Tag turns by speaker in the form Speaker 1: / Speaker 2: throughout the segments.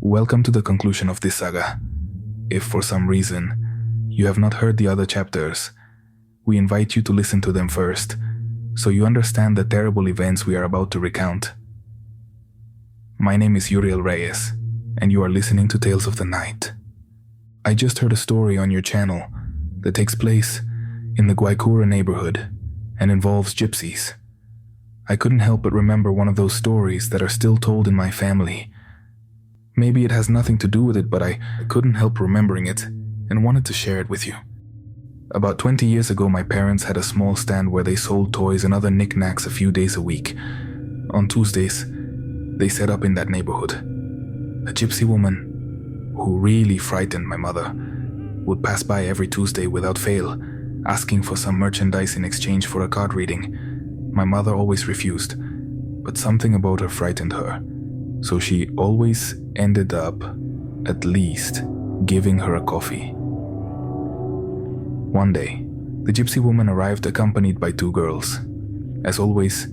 Speaker 1: Welcome to the conclusion of this saga. If for some reason you have not heard the other chapters, we invite you to listen to them first, so you understand the terrible events we are about to recount. My name is Uriel Reyes, and you are listening to Tales of the Night. I just heard a story on your channel that takes place in the Guaycura neighborhood and involves gypsies. I couldn't help but remember one of those stories that are still told in my family. Maybe it has nothing to do with it, but I couldn't help remembering it and wanted to share it with you. About 20 years ago, my parents had a small stand where they sold toys and other knickknacks a few days a week. On Tuesdays, they set up in that neighborhood. A gypsy woman, who really frightened my mother, would pass by every Tuesday without fail, asking for some merchandise in exchange for a card reading. My mother always refused, but something about her frightened her, so she always ended up, at least, giving her a coffee. One day, the gypsy woman arrived accompanied by two girls. As always,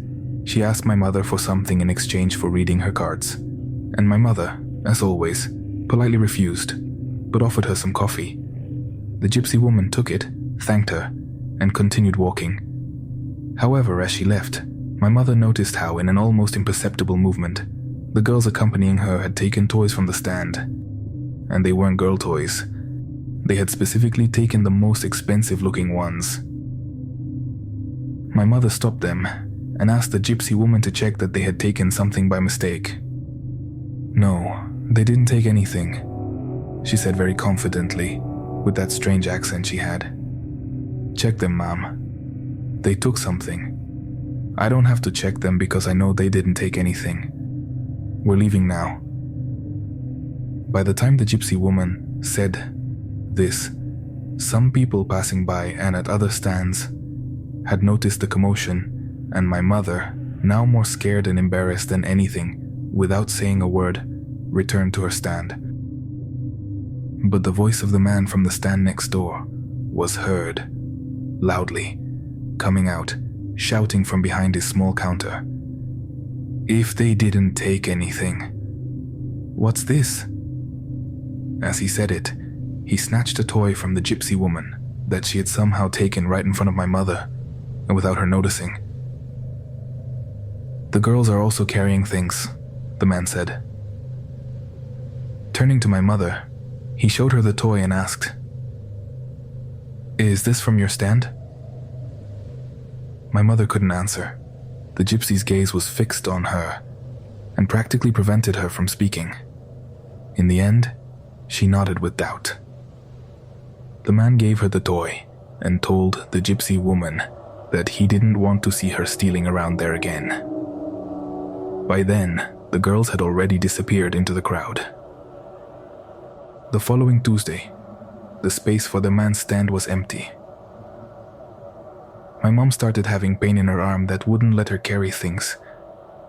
Speaker 1: she asked my mother for something in exchange for reading her cards, and my mother, as always, politely refused, but offered her some coffee. The gypsy woman took it, thanked her, and continued walking. However, as she left, my mother noticed how, in an almost imperceptible movement, the girls accompanying her had taken toys from the stand. And they weren't girl toys. They had specifically taken the most expensive-looking ones. My mother stopped them and asked the gypsy woman to check that they had taken something by mistake. No, they didn't take anything, she said very confidently, with that strange accent she had. Check them, Mom. They took something. I don't have to check them because I know they didn't take anything. We're leaving now. By the time the gypsy woman said this, some people passing by and at other stands had noticed the commotion, and my mother, now more scared and embarrassed than anything, without saying a word, returned to her stand. But the voice of the man from the stand next door was heard, loudly, coming out, shouting from behind his small counter. If they didn't take anything. What's this? As he said it, he snatched a toy from the gypsy woman that she had somehow taken right in front of my mother, and without her noticing. The girls are also carrying things, the man said. Turning to my mother, he showed her the toy and asked, "Is this from your stand?" My mother couldn't answer. The gypsy's gaze was fixed on her and practically prevented her from speaking. In the end, she nodded with doubt. The man gave her the toy and told the gypsy woman that he didn't want to see her stealing around there again. By then, the girls had already disappeared into the crowd. The following Tuesday, the space for the man's stand was empty. My mom started having pain in her arm that wouldn't let her carry things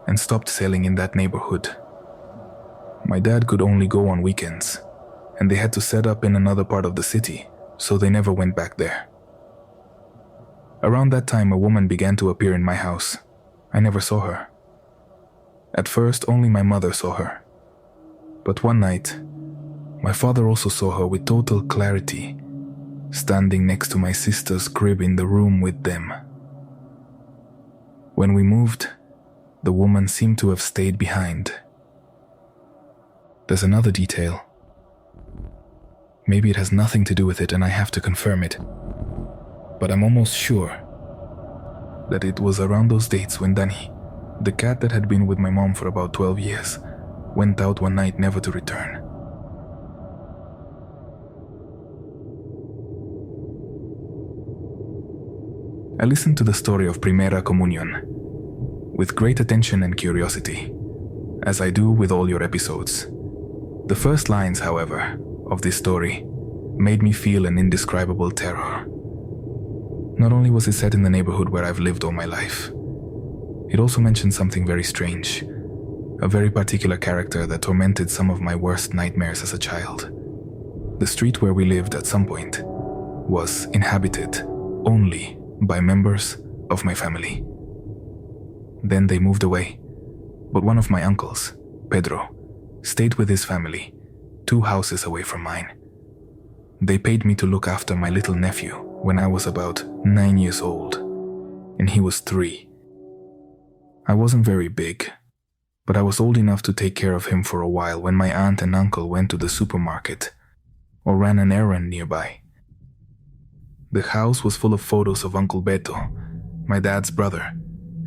Speaker 1: and stopped selling in that neighborhood. My dad could only go on weekends, and they had to set up in another part of the city, so they never went back there. Around that time, a woman began to appear in my house. I never saw her. At first, only my mother saw her. But one night, my father also saw her with total clarity, standing next to my sister's crib in the room with them. When we moved, the woman seemed to have stayed behind. There's another detail. Maybe it has nothing to do with it and I have to confirm it, but I'm almost sure that it was around those dates when Danny, the cat that had been with my mom for about 12 years, went out one night never to return. I listened to the story of Primera Comunión with great attention and curiosity, as I do with all your episodes. The first lines, however, of this story made me feel an indescribable terror. Not only was it set in the neighborhood where I've lived all my life, it also mentioned something very strange, a very particular character that tormented some of my worst nightmares as a child. The street where we lived at some point was inhabited only by members of my family. Then they moved away, but one of my uncles, Pedro, stayed with his family, 2 houses away from mine. They paid me to look after my little nephew when I was about 9 years old, and he was 3. I wasn't very big, but I was old enough to take care of him for a while when my aunt and uncle went to the supermarket or ran an errand nearby. The house was full of photos of Uncle Beto, my dad's brother,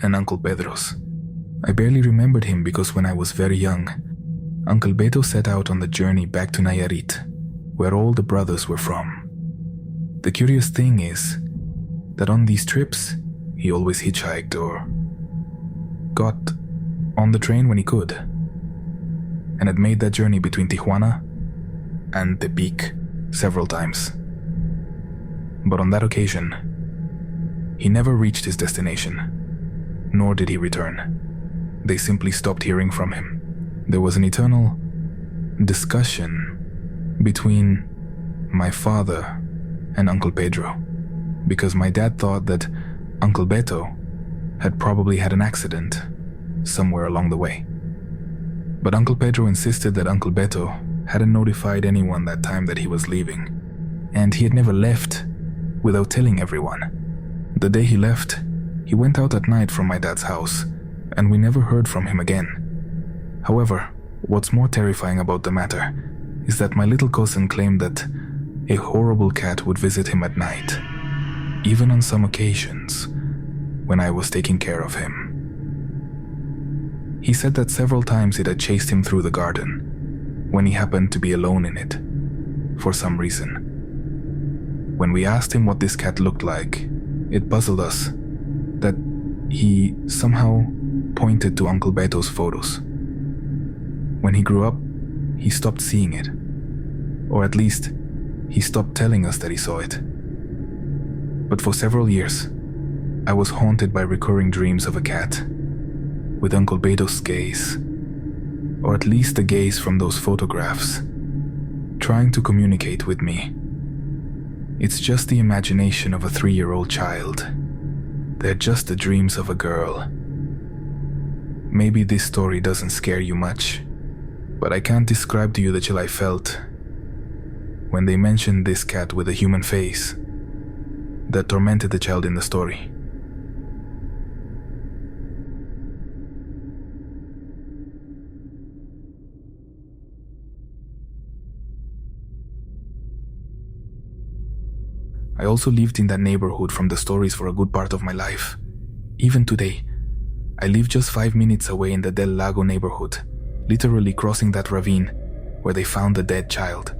Speaker 1: and Uncle Pedro's. I barely remembered him because when I was very young, Uncle Beto set out on the journey back to Nayarit, where all the brothers were from. The curious thing is that on these trips, he always hitchhiked or got on the train when he could, and had made that journey between Tijuana and Tepic several times. But on that occasion, he never reached his destination, nor did he return. They simply stopped hearing from him. There was an eternal discussion between my father and Uncle Pedro, because my dad thought that Uncle Beto had probably had an accident somewhere along the way. But Uncle Pedro insisted that Uncle Beto hadn't notified anyone that time that he was leaving, and he had never left without telling everyone. The day he left, he went out at night from my dad's house, and we never heard from him again. However, what's more terrifying about the matter is that my little cousin claimed that a horrible cat would visit him at night, even on some occasions when I was taking care of him. He said that several times it had chased him through the garden when he happened to be alone in it, for some reason. When we asked him what this cat looked like, it puzzled us that he somehow pointed to Uncle Beto's photos. When he grew up, he stopped seeing it, or at least, he stopped telling us that he saw it. But for several years, I was haunted by recurring dreams of a cat, with Uncle Beto's gaze, or at least the gaze from those photographs, trying to communicate with me. It's just the imagination of a 3-year-old child. They're just the dreams of a girl. Maybe this story doesn't scare you much, but I can't describe to you the chill I felt when they mentioned this cat with a human face that tormented the child in the story. I also lived in that neighborhood from the stories for a good part of my life. Even today, I live just 5 minutes away in the Del Lago neighborhood, literally crossing that ravine where they found the dead child.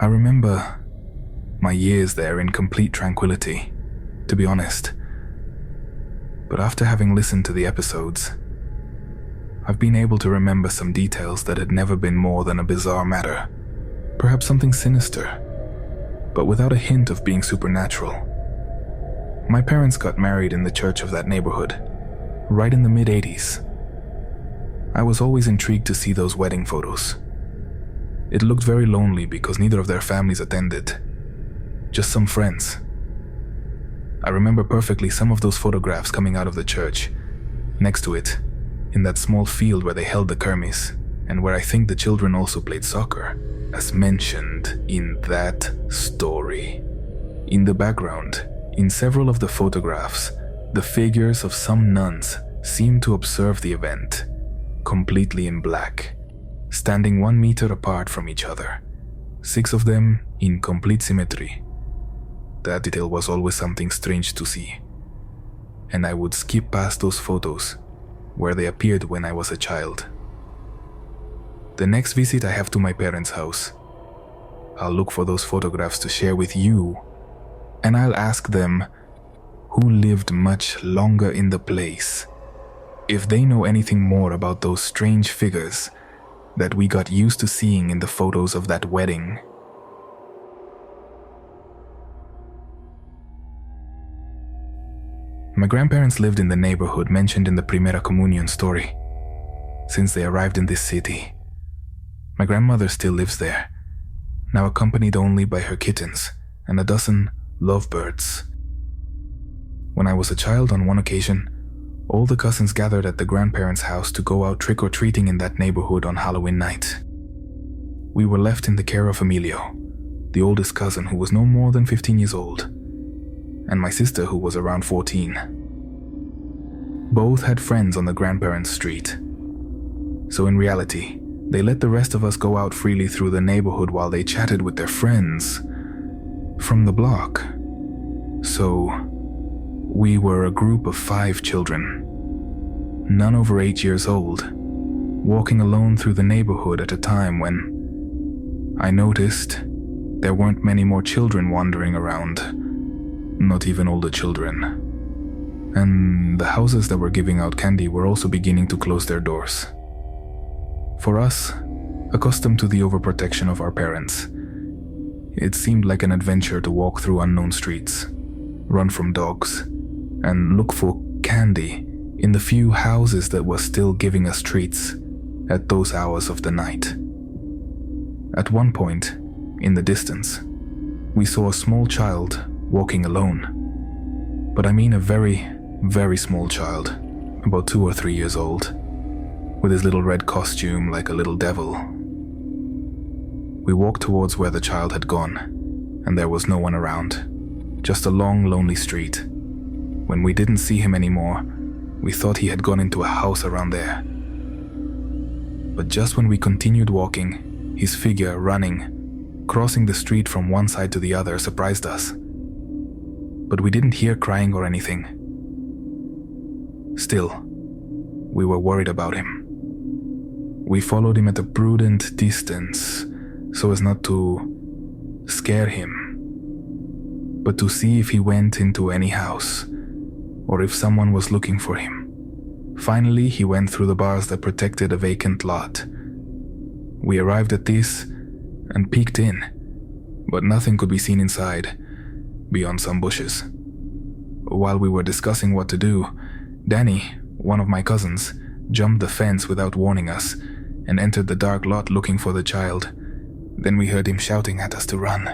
Speaker 1: I remember my years there in complete tranquility, to be honest. But after having listened to the episodes, I've been able to remember some details that had never been more than a bizarre matter, perhaps something sinister, but without a hint of being supernatural. My parents got married in the church of that neighborhood, right in the mid-80s. I was always intrigued to see those wedding photos. It looked very lonely because neither of their families attended, just some friends. I remember perfectly some of those photographs coming out of the church. Next to it, in that small field where they held the kermis, and where I think the children also played soccer, as mentioned in that story. In the background, in several of the photographs, the figures of some nuns seemed to observe the event, completely in black, standing 1 meter apart from each other, 6 of them in complete symmetry. That detail was always something strange to see, and I would skip past those photos where they appeared when I was a child. The next visit I have to my parents' house, I'll look for those photographs to share with you, and I'll ask them who lived much longer in the place, if they know anything more about those strange figures that we got used to seeing in the photos of that wedding. My grandparents lived in the neighborhood mentioned in the Primera Comunión story. Since they arrived in this city, my grandmother still lives there, now accompanied only by her kittens and a dozen lovebirds. When I was a child, on one occasion, All the cousins gathered at the grandparents' house to go out trick-or-treating in that neighborhood on Halloween night. We were left in the care of Emilio, the oldest cousin who was no more than 15 years old, and my sister who was around 14. Both had friends on the grandparents' street. So in reality, they let the rest of us go out freely through the neighborhood while they chatted with their friends from the block. So, we were a group of 5 children, none over 8 years old, walking alone through the neighborhood at a time when I noticed there weren't many more children wandering around, not even older children. And the houses that were giving out candy were also beginning to close their doors. For us, accustomed to the overprotection of our parents, it seemed like an adventure to walk through unknown streets, run from dogs, and look for candy in the few houses that were still giving us treats at those hours of the night. At one point, in the distance, we saw a small child walking alone. But I mean a very, very small child, about 2 or 3 years old, with his little red costume like a little devil. We walked towards where the child had gone, and there was no one around, just a long, lonely street. When we didn't see him anymore, we thought he had gone into a house around there. But just when we continued walking, his figure running, crossing the street from one side to the other, surprised us. But we didn't hear crying or anything. Still, we were worried about him. We followed him at a prudent distance so as not to scare him, but to see if he went into any house or if someone was looking for him. Finally, he went through the bars that protected a vacant lot. We arrived at this and peeked in, but nothing could be seen inside, beyond some bushes. While we were discussing what to do, Danny, one of my cousins, jumped the fence without warning us and entered the dark lot looking for the child. Then we heard him shouting at us to run.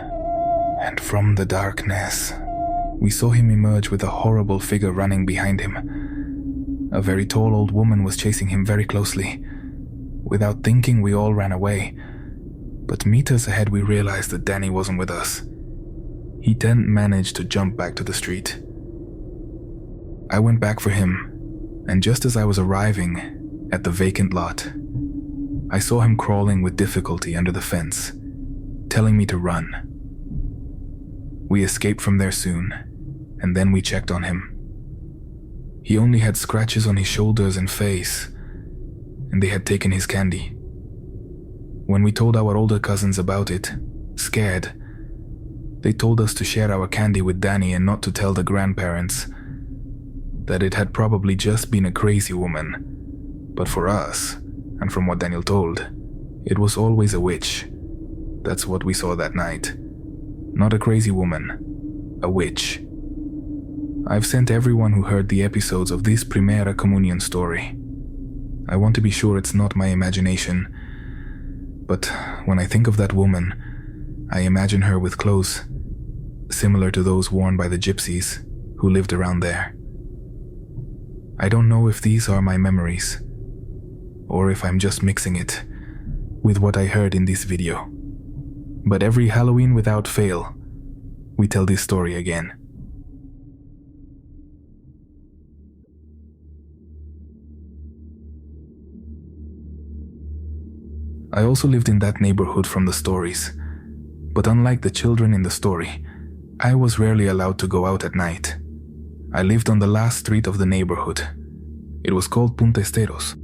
Speaker 1: And from the darkness, we saw him emerge with a horrible figure running behind him. A very tall old woman was chasing him very closely. Without thinking, we all ran away. But meters ahead, we realized that Danny wasn't with us. He then managed to jump back to the street. I went back for him, and just as I was arriving at the vacant lot, I saw him crawling with difficulty under the fence, telling me to run. We escaped from there soon, and then we checked on him. He only had scratches on his shoulders and face, and they had taken his candy. When we told our older cousins about it, scared, they told us to share our candy with Danny and not to tell the grandparents, that it had probably just been a crazy woman. But for us, and from what Daniel told, it was always a witch. That's what we saw that night. Not a crazy woman, a witch. I've sent everyone who heard the episodes of this Primera Comunión story. I want to be sure it's not my imagination, but when I think of that woman, I imagine her with clothes similar to those worn by the gypsies who lived around there. I don't know if these are my memories, or if I'm just mixing it with what I heard in this video. But every Halloween without fail, we tell this story again. I also lived in that neighborhood from the stories, but unlike the children in the story, I was rarely allowed to go out at night. I lived on the last street of the neighborhood. It was called Punta Esteros.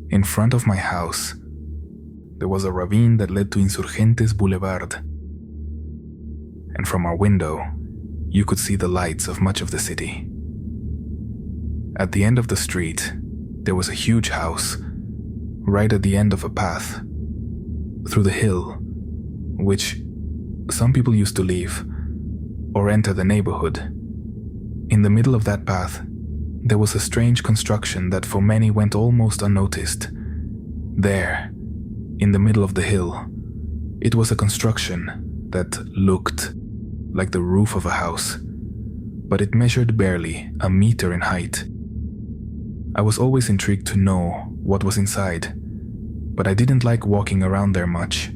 Speaker 1: In front of my house, there was a ravine that led to Insurgentes Boulevard. And from our window, you could see the lights of much of the city. At the end of the street, there was a huge house, right at the end of a path, through the hill, which some people used to leave or enter the neighborhood. In the middle of that path, there was a strange construction that for many went almost unnoticed. There, in the middle of the hill, it was a construction that looked like the roof of a house, but it measured barely a meter in height. I was always intrigued to know what was inside, but I didn't like walking around there much,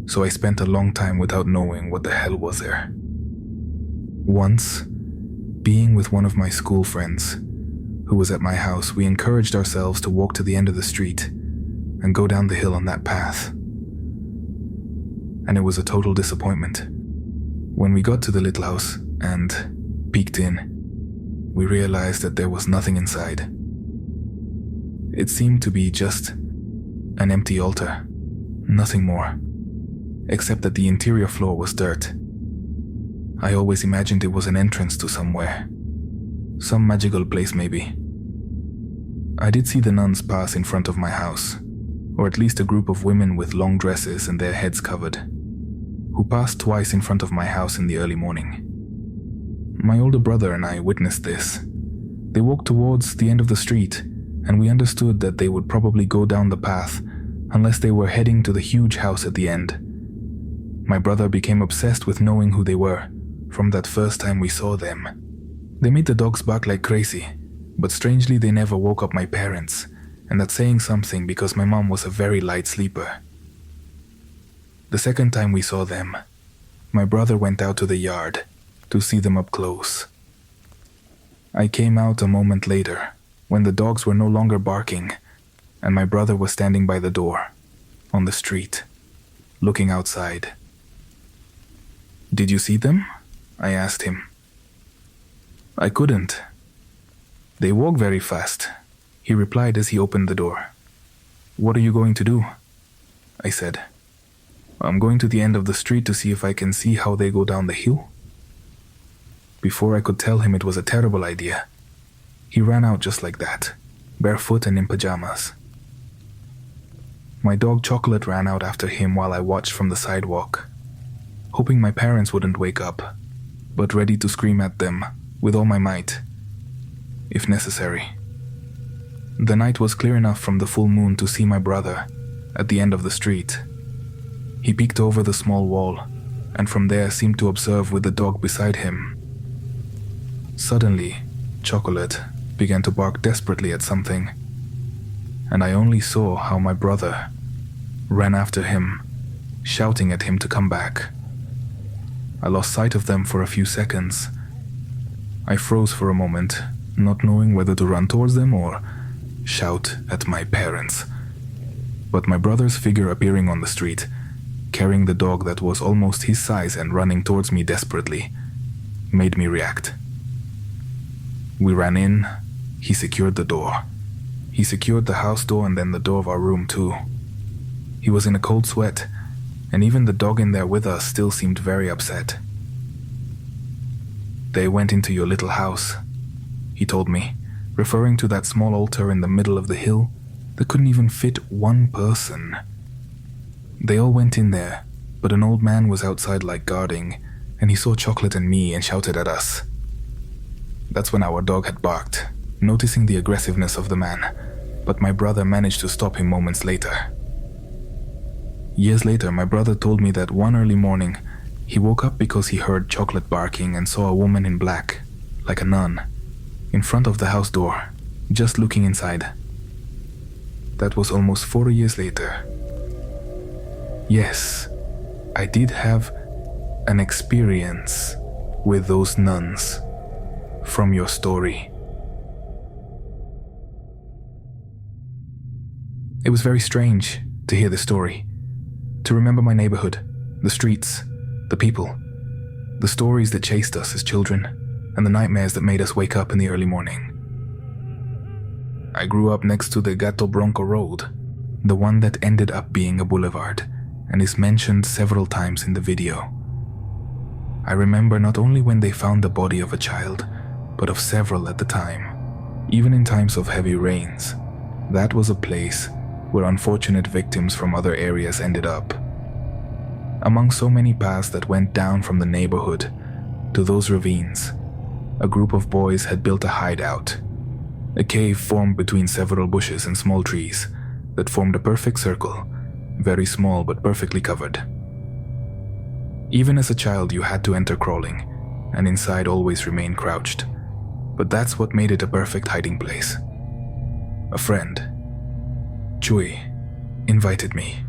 Speaker 1: so I spent a long time without knowing what the hell was there. Once, being with one of my school friends who was at my house, we encouraged ourselves to walk to the end of the street and go down the hill on that path. And it was a total disappointment. When we got to the little house and peeked in, we realized that there was nothing inside. It seemed to be just an empty altar, nothing more, except that the interior floor was dirt. I always imagined it was an entrance to somewhere, some magical place maybe. I did see the nuns pass in front of my house, or at least a group of women with long dresses and their heads covered, who passed twice in front of my house in the early morning. My older brother and I witnessed this. They walked towards the end of the street, and we understood that they would probably go down the path unless they were heading to the huge house at the end. My brother became obsessed with knowing who they were from that first time we saw them. They made the dogs bark like crazy, but strangely they never woke up my parents, and that's saying something because my mom was a very light sleeper. The second time we saw them, my brother went out to the yard to see them up close. I came out a moment later, when the dogs were no longer barking, and my brother was standing by the door, on the street, looking outside. "Did you see them?" I asked him. "I couldn't. They walk very fast," he replied as he opened the door. "What are you going to do?" I said. "I'm going to the end of the street to see if I can see how they go down the hill." Before I could tell him it was a terrible idea, he ran out just like that, barefoot and in pajamas. My dog Chocolate ran out after him while I watched from the sidewalk, hoping my parents wouldn't wake up, but ready to scream at them with all my might, if necessary. The night was clear enough from the full moon to see my brother at the end of the street. He peeked over the small wall, and from there seemed to observe with the dog beside him. Suddenly, Chocolate began to bark desperately at something, and I only saw how my brother ran after him, shouting at him to come back. I lost sight of them for a few seconds. I froze for a moment, not knowing whether to run towards them or shout at my parents. But my brother's figure appearing on the street, carrying the dog that was almost his size and running towards me desperately, made me react. We ran in. He secured the door. He secured the house door and then the door of our room too. He was in a cold sweat, and even the dog in there with us still seemed very upset. "They went into your little house," he told me, referring to that small altar in the middle of the hill that couldn't even fit one person. "They all went in there, but an old man was outside like guarding, and he saw Chocolate and me and shouted at us. That's when our dog had barked, noticing the aggressiveness of the man, but my brother managed to stop him moments later. Years later, my brother told me that one early morning, he woke up because he heard Chocolate barking and saw a woman in black, like a nun, in front of the house door, just looking inside. That was almost 4 years later. Yes, I did have an experience with those nuns from your story. It was very strange to hear the story, to remember my neighborhood, the streets, the people, the stories that chased us as children, and the nightmares that made us wake up in the early morning. I grew up next to the Gato Bronco Road, the one that ended up being a boulevard and is mentioned several times in the video. I remember not only when they found the body of a child, but of several at the time. Even in times of heavy rains, that was a place where unfortunate victims from other areas ended up. Among so many paths that went down from the neighborhood to those ravines, a group of boys had built a hideout, a cave formed between several bushes and small trees that formed a perfect circle, very small but perfectly covered. Even as a child, you had to enter crawling, and inside always remained crouched. But that's what made it a perfect hiding place. A friend, Chui, invited me.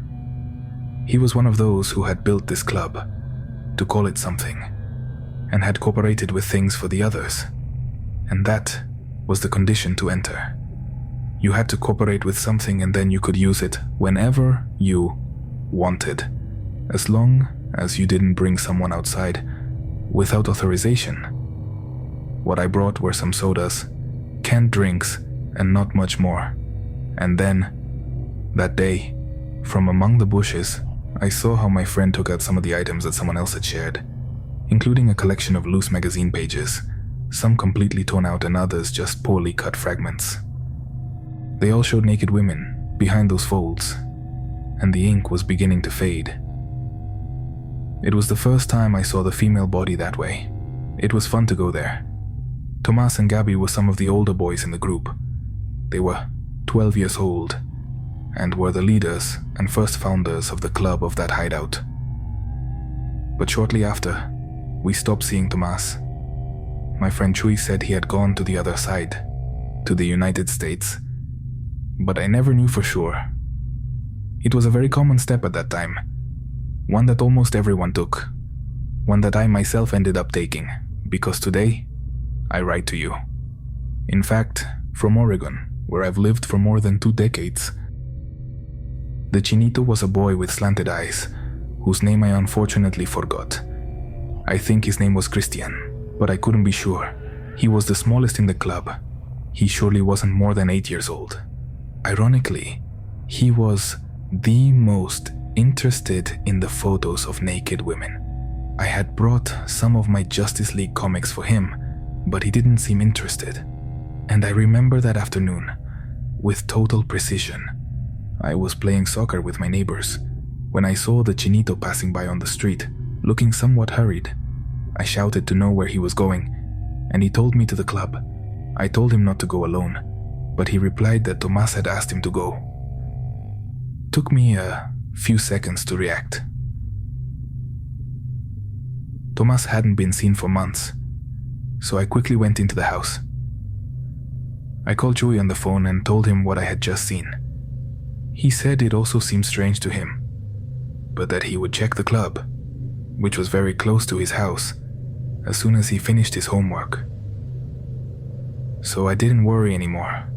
Speaker 1: He was one of those who had built this club, to call it something, and had cooperated with things for the others. And that was the condition to enter. You had to cooperate with something and then you could use it whenever you wanted, as long as you didn't bring someone outside without authorization. What I brought were some sodas, canned drinks, and not much more. And then, that day, from among the bushes, I saw how my friend took out some of the items that someone else had shared, including a collection of loose magazine pages, some completely torn out and others just poorly cut fragments. They all showed naked women behind those folds, and the ink was beginning to fade. It was the first time I saw the female body that way. It was fun to go there. Tomas and Gabby were some of the older boys in the group. They were 12 years old, and were the leaders and first founders of the club of that hideout. But shortly after, we stopped seeing Tomas. My friend Chui said he had gone to the other side, to the United States, but I never knew for sure. It was a very common step at that time, one that almost everyone took, one that I myself ended up taking, because today, I write to you. In fact, from Oregon, where I've lived for more than 2 decades. The Chinito was a boy with slanted eyes, whose name I unfortunately forgot. I think his name was Christian, but I couldn't be sure. He was the smallest in the club. He surely wasn't more than 8 years old. Ironically, he was the most interested in the photos of naked women. I had brought some of my Justice League comics for him, but he didn't seem interested. And I remember that afternoon, with total precision. I was playing soccer with my neighbors when I saw the Chinito passing by on the street, looking somewhat hurried. I shouted to know where he was going, and he told me to the club. I told him not to go alone, but he replied that Tomas had asked him to go. Took me a few seconds to react. Tomas hadn't been seen for months, so I quickly went into the house. I called Joey on the phone and told him what I had just seen. He said it also seemed strange to him, but that he would check the club, which was very close to his house, as soon as he finished his homework. So I didn't worry anymore.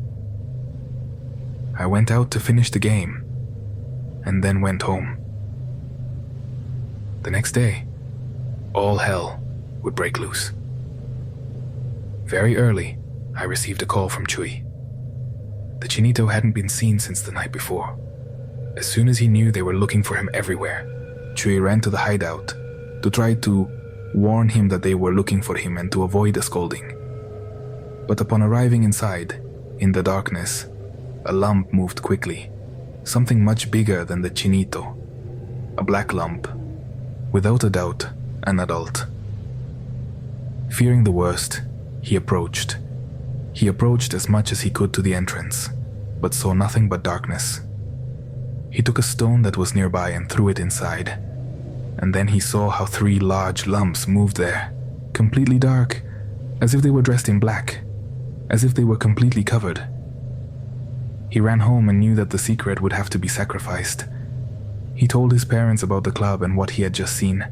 Speaker 1: I went out to finish the game, and then went home. The next day, all hell would break loose. Very early, I received a call from Chui. The Chinito hadn't been seen since the night before. As soon as he knew they were looking for him everywhere, Chui ran to the hideout to try to warn him that they were looking for him and to avoid a scolding. But upon arriving inside, in the darkness, a lump moved quickly, something much bigger than the Chinito. A black lump, without a doubt, an adult. Fearing the worst, he approached. He approached as much as he could to the entrance, but saw nothing but darkness. He took a stone that was nearby and threw it inside, and then he saw how 3 large lumps moved there, completely dark, as if they were dressed in black, as if they were completely covered. He ran home and knew that the secret would have to be sacrificed. He told his parents about the club and what he had just seen,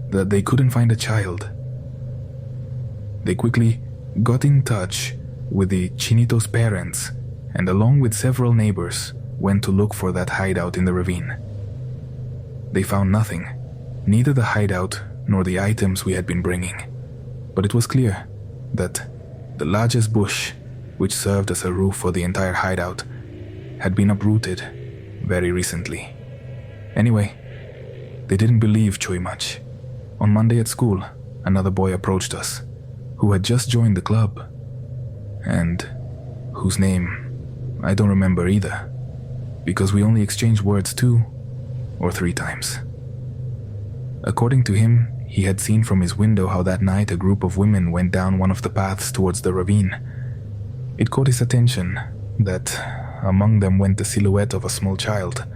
Speaker 1: that they couldn't find a child. They quickly got in touch with the Chinito's parents and along with several neighbors went to look for that hideout in the ravine. They found nothing, neither the hideout nor the items we had been bringing, but it was clear that the largest bush, which served as a roof for the entire hideout, had been uprooted very recently. Anyway, they didn't believe Chui much. On Monday at school, another boy approached us, who had just joined the club, and whose name I don't remember either, because we only exchanged words 2 or 3 times. According to him, he had seen from his window how that night a group of women went down one of the paths towards the ravine. It caught his attention that among them went the silhouette of a small child.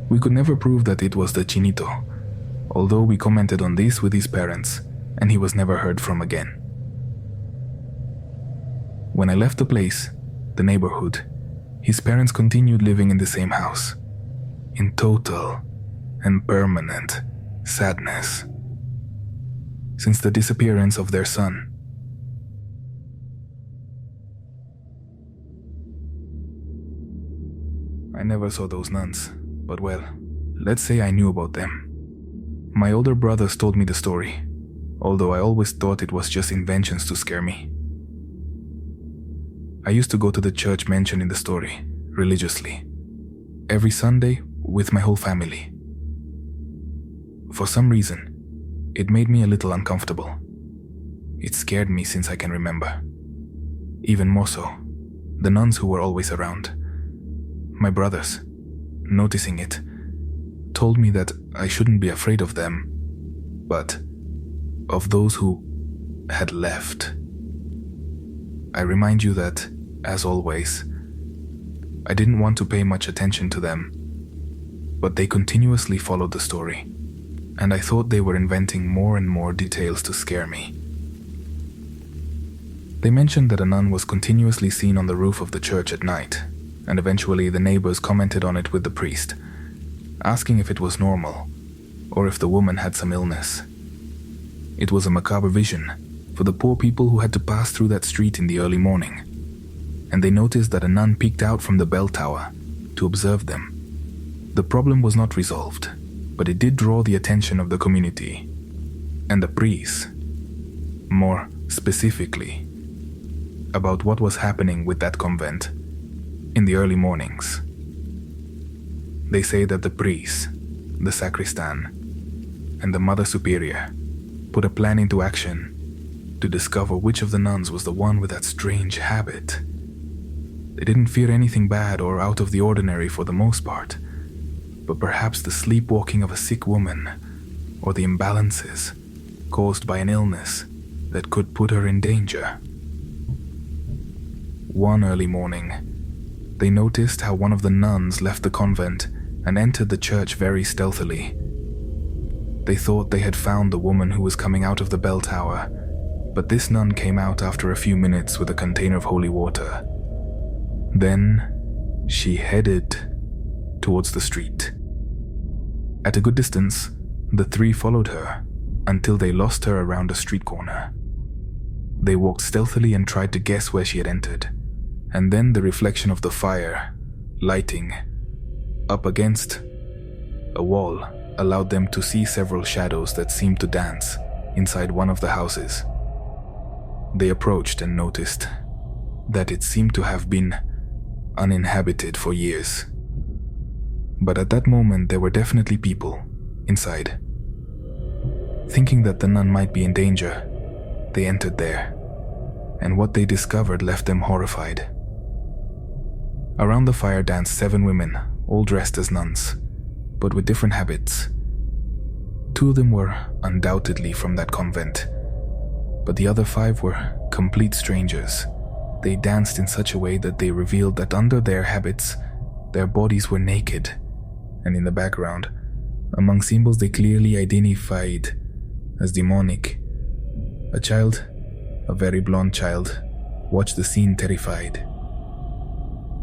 Speaker 1: We could never prove that it was the Chinito, although we commented on this with his parents, and he was never heard from again. When I left the place, the neighborhood, his parents continued living in the same house, in total and permanent sadness, since the disappearance of their son. I never saw those nuns, but well, let's say I knew about them. My older brothers told me the story, although I always thought it was just inventions to scare me. I used to go to the church mentioned in the story, religiously, every Sunday with my whole family. For some reason, it made me a little uncomfortable. It scared me since I can remember. Even more so, the nuns who were always around. My brothers, noticing it, told me that I shouldn't be afraid of them, but of those who had left. I remind you that, as always, I didn't want to pay much attention to them, but they continuously followed the story, and I thought they were inventing more and more details to scare me. They mentioned that a nun was continuously seen on the roof of the church at night, and eventually the neighbors commented on it with the priest, asking if it was normal, or if the woman had some illness. It was a macabre vision for the poor people who had to pass through that street in the early morning, and they noticed that a nun peeked out from the bell tower to observe them. The problem was not resolved, but it did draw the attention of the community, and the priests, more specifically, about what was happening with that convent in the early mornings. They say that the priest, the sacristan, and the Mother Superior put a plan into action to discover which of the nuns was the one with that strange habit. They didn't fear anything bad or out of the ordinary for the most part, but perhaps the sleepwalking of a sick woman or the imbalances caused by an illness that could put her in danger. One early morning, they noticed how one of the nuns left the convent and entered the church very stealthily. They thought they had found the woman who was coming out of the bell tower, but this nun came out after a few minutes with a container of holy water. Then she headed towards the street. At a good distance, the three followed her until they lost her around a street corner. They walked stealthily and tried to guess where she had entered, and then the reflection of the fire, lighting, up against a wall allowed them to see several shadows that seemed to dance inside one of the houses. They approached and noticed that it seemed to have been uninhabited for years. But at that moment there were definitely people inside. Thinking that the nun might be in danger, they entered there, and what they discovered left them horrified. Around the fire danced 7 women, all dressed as nuns, but with different habits. 2 of them were undoubtedly from that convent, but the other 5 were complete strangers. They danced in such a way that they revealed that under their habits, their bodies were naked, and in the background, among symbols they clearly identified as demonic. A child, a very blonde child, watched the scene terrified.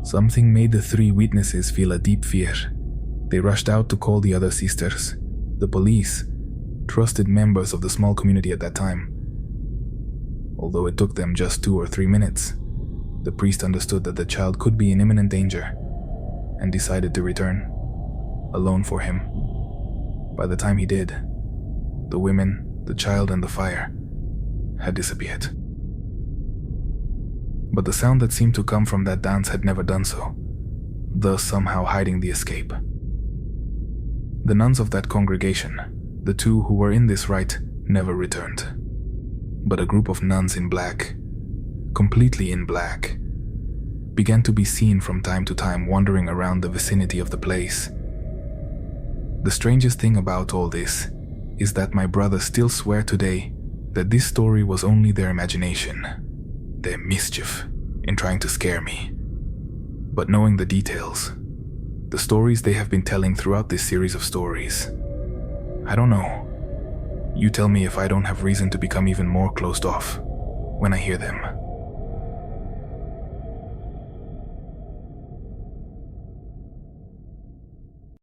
Speaker 1: Something made the 3 witnesses feel a deep fear. They rushed out to call the other sisters, the police, trusted members of the small community at that time. Although it took them just 2 or 3 minutes, the priest understood that the child could be in imminent danger and decided to return, alone for him. By the time he did, the women, the child, and the fire had disappeared. But the sound that seemed to come from that dance had never done so, thus somehow hiding the escape. The nuns of that congregation, the 2 who were in this rite, never returned. But a group of nuns in black, completely in black, began to be seen from time to time wandering around the vicinity of the place. The strangest thing about all this is that my brothers still swear today that this story was only their imagination, their mischief in trying to scare me. But knowing the details, the stories they have been telling throughout this series of stories, I don't know. You tell me if I don't have reason to become even more closed off when I hear them.